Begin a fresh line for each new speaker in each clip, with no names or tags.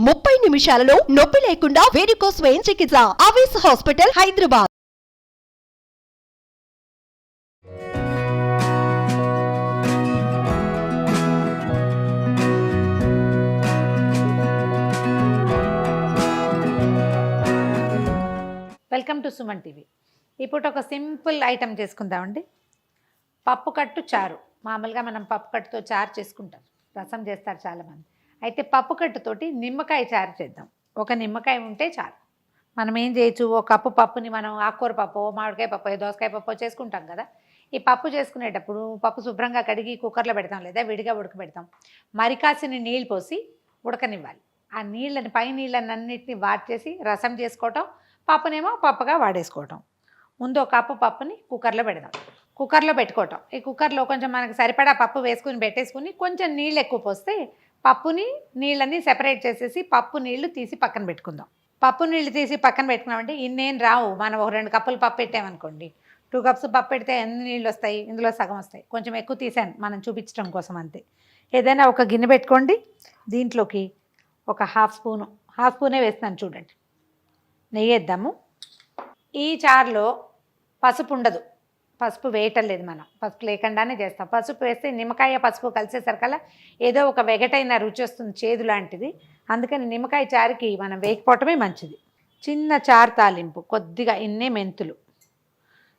30 నిమిషాలలో నొప్పి లేకుండా వేడికోస్ వెయిన్ చికిత్స. Avesha hospital, Hyderabad.
Welcome to Suman TV. ఇప్పుడు ఒక సింపుల్ ఐటమ్ చేసుకుందామండి. పప్పు కట్టు చారు. మామూలుగా మనం పప్పు కట్టుతో చారు చేసుకుంటారు, రసం చేస్తారు చాలామంది. అయితే పప్పు కట్టుతోటి నిమ్మకాయ చారు చేద్దాం. ఒక నిమ్మకాయ ఉంటే చాలు. మనం ఏం చేయొచ్చు, ఓ కప్పు పప్పుని మనం ఆకుకూర పప్పు, మామిడికాయ పప్పు, దోసకాయ పప్పు చేసుకుంటాం కదా. ఈ పప్పు చేసుకునేటప్పుడు పప్పు శుభ్రంగా కడిగి కుక్కర్లో పెడతాం, లేదా విడిగా ఉడకబెడతాం. మరికాసిన నీళ్ళు పోసి ఉడకనివ్వాలి. ఆ నీళ్ళని, పై నీళ్ళన్నింటినీ వాడ్చేసి రసం చేసుకోవటం, పప్పునేమో పప్పుగా వాడేసుకోవటం. ముందు ఒక కప్పు పప్పుని కుక్కర్లో పెడదాం. కుక్కర్లో పెట్టుకోవటం. ఈ కుక్కర్లో కొంచెం మనకు సరిపడా పప్పు వేసుకుని పెట్టేసుకుని కొంచెం నీళ్ళు ఎక్కువ పోస్తే పప్పుని నీళ్ళని సెపరేట్ చేసేసి పప్పు నీళ్లు తీసి పక్కన పెట్టుకుందాం. పప్పు నీళ్ళు తీసి పక్కన పెట్టుకున్నామంటే ఇన్నేం రావు. మనం ఒక 2 కప్పులు పప్పు పెట్టామనుకోండి, 2 కప్స్ పప్పు పెడితే ఎన్ని నీళ్ళు వస్తాయి? ఇందులో సగం వస్తాయి. కొంచెం ఎక్కువ తీసాను మనం చూపించడం కోసం అంతే. ఏదైనా ఒక గిన్నె పెట్టుకోండి. దీంట్లోకి ఒక హాఫ్ స్పూనే వేస్తాను చూడండి. నెయ్యి వేద్దాము. ఈ చారులో పసుపు ఉండదు, పసుపు వేయటం లేదు. మనం పసుపు లేకుండానే చేస్తాం. పసుపు వేస్తే నిమ్మకాయ పసుపు కలిసేసరికల్లా ఏదో ఒక వెగటైన రుచి వస్తుంది, చేదు లాంటిది. అందుకని నిమ్మకాయ చారుకి మనం వేయకపోవటమే మంచిది. చిన్న చారు తాలింపు, కొద్దిగా ఇన్నే మెంతులు.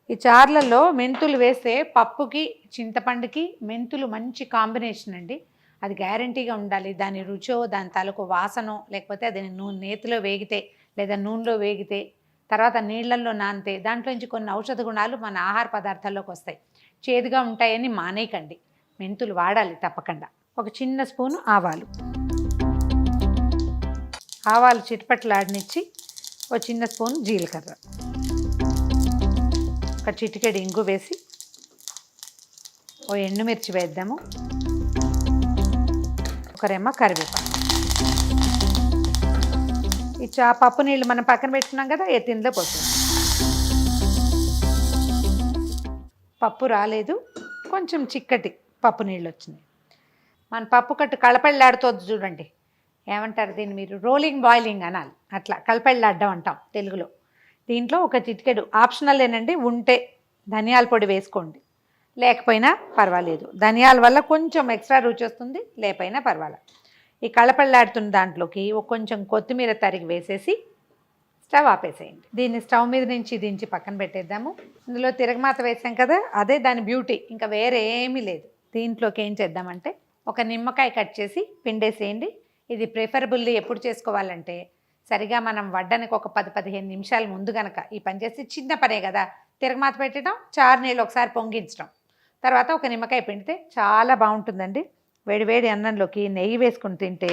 ఈ చారులలో మెంతులు వేస్తే పప్పుకి చింతపండుకి మెంతులు మంచి కాంబినేషన్ అండి. అది గ్యారంటీగా ఉండాలి. దాని రుచో, దాని తాలూకు వాసనో, లేకపోతే అది నేతిలో వేగితే లేదా నూనెలో వేగితే, తర్వాత నీళ్ళల్లో నానితే దాంట్లోంచి కొన్ని ఔషధ గుణాలు మన ఆహార పదార్థాల్లోకి వస్తాయి. చేదుగా ఉంటాయని మానేయకండి, మెంతులు వాడాలి తప్పకుండా. ఒక చిన్న స్పూను ఆవాలు చిట్పట్లాడనిచ్చి, ఒక చిన్న స్పూన్ జీలకర్ర, ఒక చిటికెడు ఇంగు వేసి, ఓ ఎండుమిర్చి వేద్దాము, ఒక రెమ్మ కరివేపాకు. ఈ పప్పు నీళ్ళు మనం పక్కన పెట్టుకున్నాం కదా, ఎత్తిందో పోతుంది. పప్పు రాలేదు, కొంచెం చిక్కటి పప్పు నీళ్ళు వచ్చినాయి. మన పప్పు కట్టు కళపళ్ళాడుతోంది చూడండి. ఏమంటారు దీన్ని మీరు? రోలింగ్ బాయిలింగ్ అనాలి. అట్లా కళపళ్ళాడడం అంటాం తెలుగులో. దీంట్లో ఒక చిటికెడు ఆప్షనలేనండి, ఉంటే ధనియాల పొడి వేసుకోండి, లేకపోయినా పర్వాలేదు. ధనియాల వల్ల కొంచెం ఎక్స్ట్రా రుచి వస్తుంది, లేకపోయినా పర్వాలేదు. ఈ కళపళ్ళాడుతున్న దాంట్లోకి ఒక కొంచెం కొత్తిమీర తరిగి వేసేసి స్టవ్ ఆపేసేయండి. దీన్ని స్టవ్ మీద నుంచి దించి పక్కన పెట్టేద్దాము. ఇందులో తిరగమాత వేసాం కదా, అదే దాని బ్యూటీ, ఇంకా వేరే ఏమీ లేదు. దీంట్లోకి ఏం చేద్దామంటే ఒక నిమ్మకాయ కట్ చేసి పిండేసేయండి. ఇది ప్రిఫరబుల్లీ ఎప్పుడు చేసుకోవాలంటే సరిగా మనం వడ్డానికి ఒక 10-15 నిమిషాల ముందు కనుక ఈ పని చేసి, చిన్న పనే కదా, తిరగమాత పెట్టడం, చారు నీళ్ళు ఒకసారి పొంగించడం, తర్వాత ఒక నిమ్మకాయ పిండితే చాలా బాగుంటుందండి. వేడివేడి అన్నంలోకి నెయ్యి వేసుకుని తింటే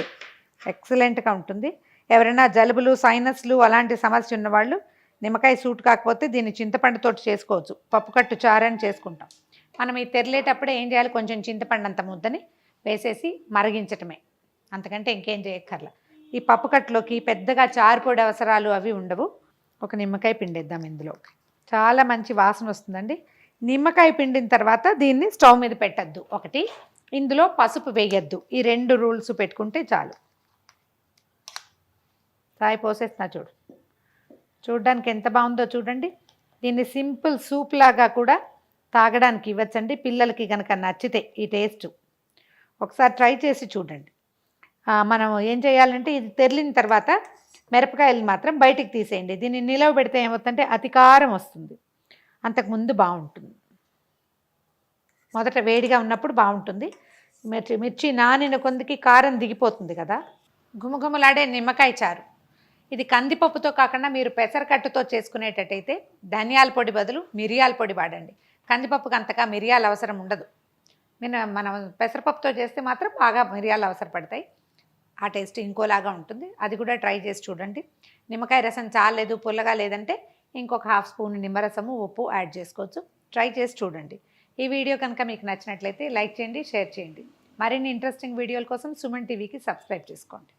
ఎక్సలెంట్గా ఉంటుంది. ఎవరైనా జలుబులు, సైనస్లు అలాంటి సమస్య ఉన్నవాళ్ళు నిమ్మకాయ సూట్ కాకపోతే దీన్ని చింతపండుతోటి చేసుకోవచ్చు. పప్పు కట్టు చారు అని చేసుకుంటాం. మనం ఈ తెరలేటప్పుడే ఏం చేయాలి, కొంచెం చింతపండు అంత ముద్దని వేసేసి మరిగించటమే, అంతకంటే ఇంకేం చేయక్కర్లా. ఈ పప్పు కట్టులోకి పెద్దగా చారు పొడి అవసరాలు అవి ఉండవు. ఒక నిమ్మకాయ పిండేద్దాం ఇందులోకి. చాలా మంచి వాసన వస్తుందండి. నిమ్మకాయ పిండిన తర్వాత దీన్ని స్టవ్ మీద పెట్టద్దు. ఒకటి, ఇందులో పసుపు వేయద్దు. ఈ 2 రూల్స్ పెట్టుకుంటే చాలు. సాయి పోసేస్తున్నా చూడడానికి ఎంత బాగుందో చూడండి. దీన్ని సింపుల్ సూప్ లాగా కూడా తాగడానికి ఇవ్వచ్చండి, పిల్లలకి కనుక నచ్చితే ఈ టేస్ట్. ఒకసారి ట్రై చేసి చూడండి. మనం ఏం చేయాలంటే ఇది తెరిలిన తర్వాత మిరపకాయలు మాత్రం బయటికి తీసేయండి. దీన్ని నిలవ పెడితే ఏమవుతుందంటే అతికారం వస్తుంది. అంతకుముందు బాగుంటుంది, మొదట వేడిగా ఉన్నప్పుడు బాగుంటుంది. మిర్చి నానిన కొందికి కారం దిగిపోతుంది కదా. గుమగుమలాడే నిమ్మకాయ చారు. ఇది కందిపప్పుతో కాకుండా మీరు పెసరకట్టుతో చేసుకునేటట్టయితే ధనియాల పొడి బదులు మిరియాల పొడి వాడండి. కందిపప్పుకి అంతగా మిరియాల అవసరం ఉండదు. మనం పెసరపప్పుతో చేస్తే మాత్రం బాగా మిరియాలు అవసరపడతాయి. ఆ టేస్ట్ ఇంకోలాగా ఉంటుంది. అది కూడా ట్రై చేసి చూడండి. నిమ్మకాయ రసం చాలేదు, పుల్లగా లేదంటే ఇంకొక హాఫ్ స్పూన్ నిమ్మరసము, ఉప్పు యాడ్ చేసుకోవచ్చు. ట్రై చేసి చూడండి. ఈ వీడియో కనుక మీకు నచ్చినట్లయితే లైక్ చేయండి, షేర్ చేయండి. మరిన్ని ఇంట్రెస్టింగ్ వీడియోల కోసం సుమన్ టీవీకి సబ్స్క్రైబ్ చేసుకోండి.